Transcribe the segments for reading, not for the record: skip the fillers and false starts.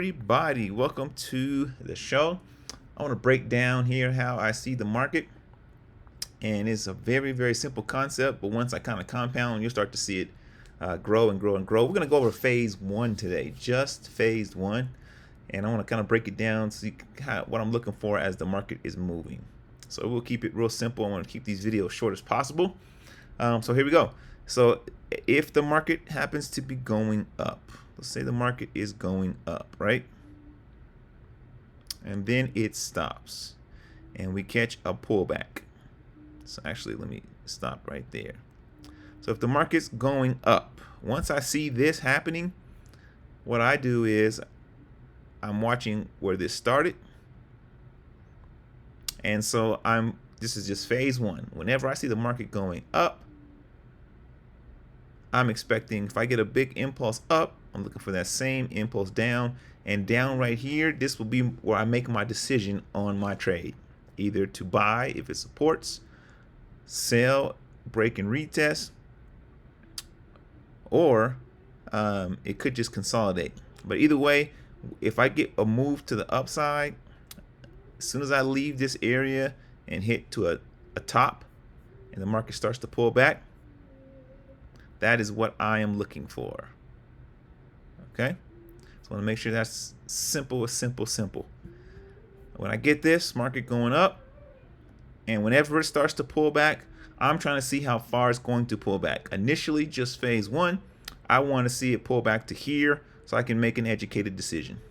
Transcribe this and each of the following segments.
Everybody, welcome to the show. I want to break down here how I see the market, and it's a very simple concept, but once I kind of compound, you'll start to see it grow and grow and grow. We're going to go over phase one today, just phase one, and I want to kind of break it down, see what I'm looking for as the market is moving. So we'll keep it real simple. I want to keep these videos short as possible. So here we go. So if the market happens to be going up, let's say the market is going up, right? And then it stops and we catch a pullback. So actually, let me stop right there. So if the market's going up, once I see this happening, what I do is I'm watching where this started. And so this is just phase one. Whenever I see the market going up, I'm expecting, if I get a big impulse up, I'm looking for that same impulse down. And down right here, this will be where I make my decision on my trade. Either to buy if it supports, sell, break and retest, or it could just consolidate. But either way, if I get a move to the upside, as soon as I leave this area and hit to a top and the market starts to pull back, that is what I am looking for. Okay? So I want to make sure that's simple. When I get this market going up, and whenever it starts to pull back, I'm trying to see how far it's going to pull back. Initially, just phase one, I want to see it pull back to here so I can make an educated decision.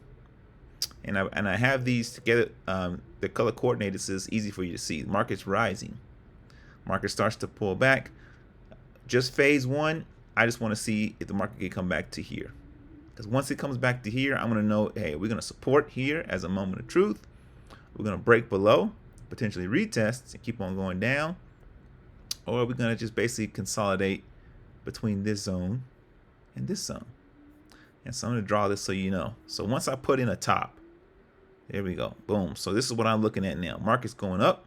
And I have these together, the color coordinated so it's easy for you to see. The market's rising. Market starts to pull back. Just phase one, I just want to see if the market can come back to here. Because once it comes back to here, I'm going to know, hey, we're going to support here as a moment of truth. We're going to break below, potentially retest and keep on going down. Or we're going to just basically consolidate between this zone and this zone. And so I'm going to draw this so you know. So once I put in a top, there we go. Boom. So this is what I'm looking at now. Market's going up.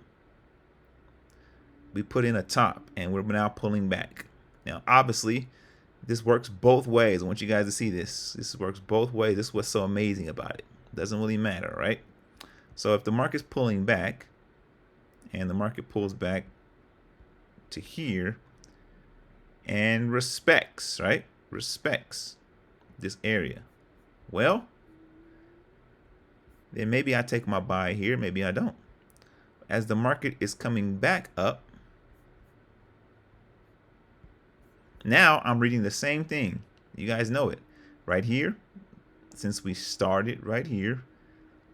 We put in a top and we're now pulling back. Now, obviously, this works both ways. I want you guys to see this. This works both ways. This is what's so amazing about it. Doesn't really matter, right? So if the market's pulling back and the market pulls back to here and respects, right? Respects this area. Well, then maybe I take my buy here. Maybe I don't. As the market is coming back up, now I'm reading the same thing. You guys know it. Right here, since we started right here,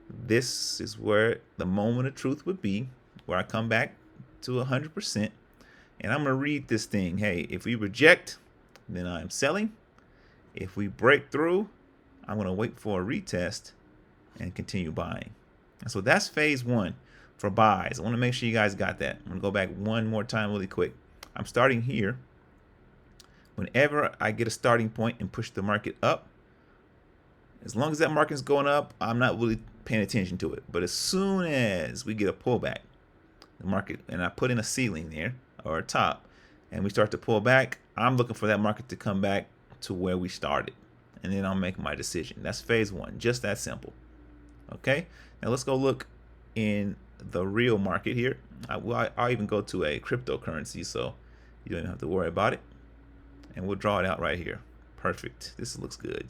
this is where the moment of truth would be, where I come back to 100%. And I'm going to read this thing. Hey, if we reject, then I'm selling. If we break through, I'm going to wait for a retest and continue buying. And so that's phase one for buys. I want to make sure you guys got that. I'm going to go back one more time really quick. I'm starting here. Whenever I get a starting point and push the market up, as long as that market's going up, I'm not really paying attention to it. But as soon as we get a pullback, the market, and I put in a ceiling there or a top, and we start to pull back, I'm looking for that market to come back to where we started. And then I'll make my decision. That's phase one, just that simple. Okay, now let's go look in the real market here. I'll even go to a cryptocurrency so you don't even have to worry about it. And we'll draw it out right here. Perfect. This looks good.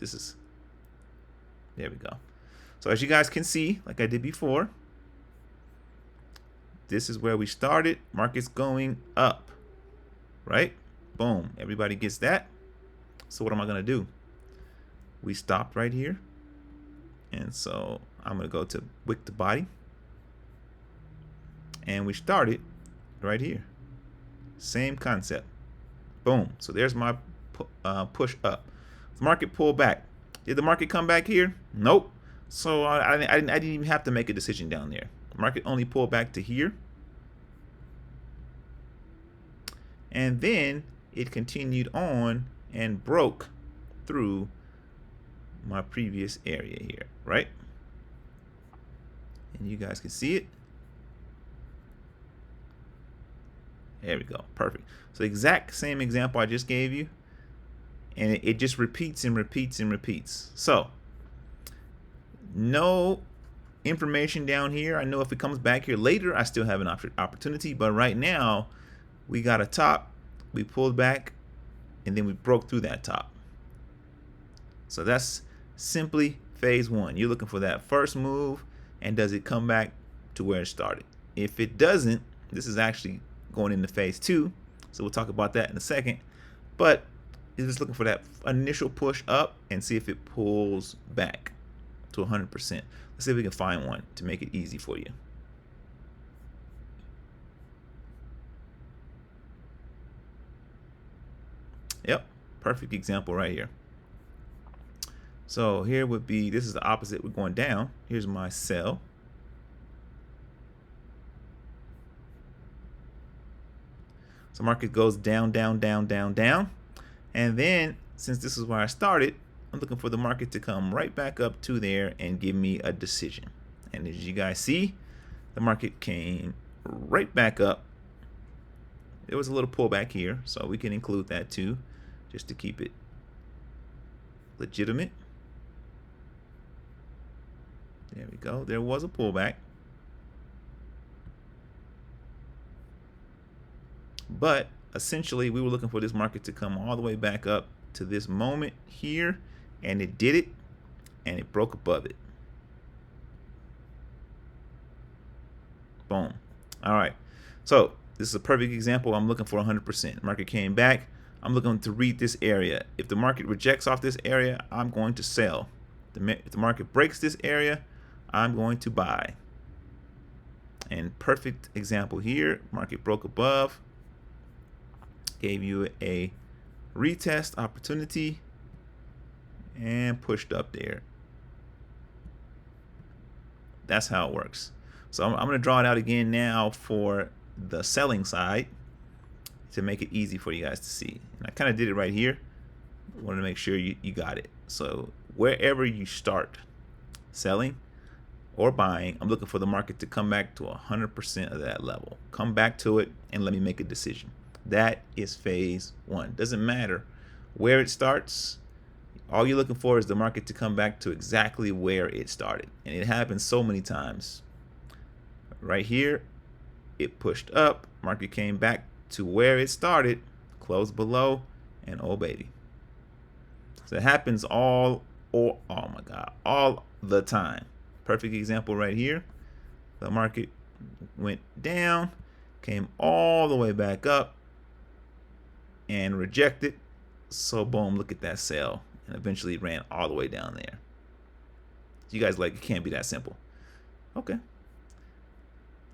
There we go. So as you guys can see, like I did before, this is where we started. Market's going up, right? Boom. Everybody gets that. So what am I going to do? We stopped right here. And so I'm going to go to wick to body. And we started right here. Same concept. Boom. So there's my push up. The market pulled back. Did the market come back here? Nope. So I didn't even have to make a decision down there. The market only pulled back to here. And then it continued on and broke through my previous area here, right? And you guys can see it. There we go. Perfect. So exact same example I just gave you. And it just repeats and repeats and repeats. So No information down here. I know if it comes back here later, I still have an opportunity, but right now we got a top, we pulled back, and then we broke through that top. So that's simply phase one. You're looking for that first move, and does it come back to where it started? If it doesn't, this is actually going into phase two, so we'll talk about that in a second. But you're just looking for that initial push up and see if it pulls back to 100%. Let's see if we can find one to make it easy for you. Yep, perfect example right here. So here would be, this is the opposite, we're going down. Here's my sell. So market goes down, down, down, down, down. And then, since this is where I started, I'm looking for the market to come right back up to there and give me a decision. And as you guys see, the market came right back up. There was a little pullback here, so we can include that too, just to keep it legitimate. There we go. There was a pullback. But essentially, we were looking for this market to come all the way back up to this moment here, and it did it, and it broke above it. Boom. All right. So this is a perfect example. I'm looking for 100%. Market came back. I'm looking to read this area. If the market rejects off this area, I'm going to sell. If the market breaks this area, I'm going to buy. And perfect example here. Market broke above. Gave you a retest opportunity and pushed up there. That's how it works. So I'm going to draw it out again now for the selling side to make it easy for you guys to see. And I kind of did it right here. I wanted to make sure you got it. So wherever you start selling or buying, I'm looking for the market to come back to 100% of that level. Come back to it and let me make a decision. That is phase one. Doesn't matter where it starts. All you're looking for is the market to come back to exactly where it started. And it happens so many times. Right here, it pushed up. Market came back to where it started, closed below, and oh baby. So it happens all the time. Perfect example right here. The market went down, came all the way back up, and rejected. So boom, look at that sell, and eventually ran all the way down there. You guys like, it can't be that simple. Okay,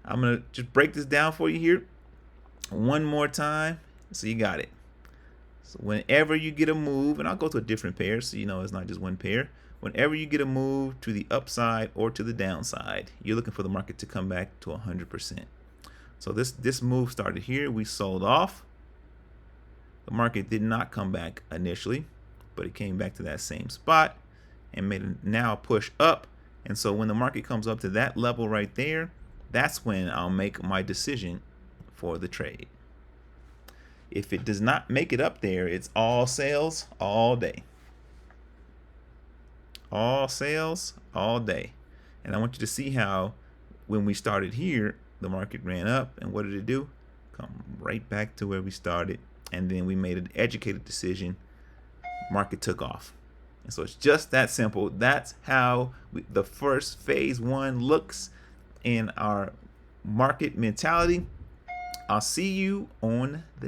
I'm gonna just break this down for you here one more time so you got it. So whenever you get a move, and I'll go to a different pair so you know it's not just one pair. Whenever you get a move to the upside or to the downside, you're looking for the market to come back to 100%. So this move started here. We sold off. The market did not come back initially, but it came back to that same spot and made a now push up. And so when the market comes up to that level right there, that's when I'll make my decision for the trade. If it does not make it up there, it's all sales all day. All sales all day. And I want you to see how when we started here, the market ran up, and what did it do? Come right back to where we started. And then we made an educated decision. Market took off. And so it's just that simple. That's how the first phase one looks in our market mentality. I'll see you on the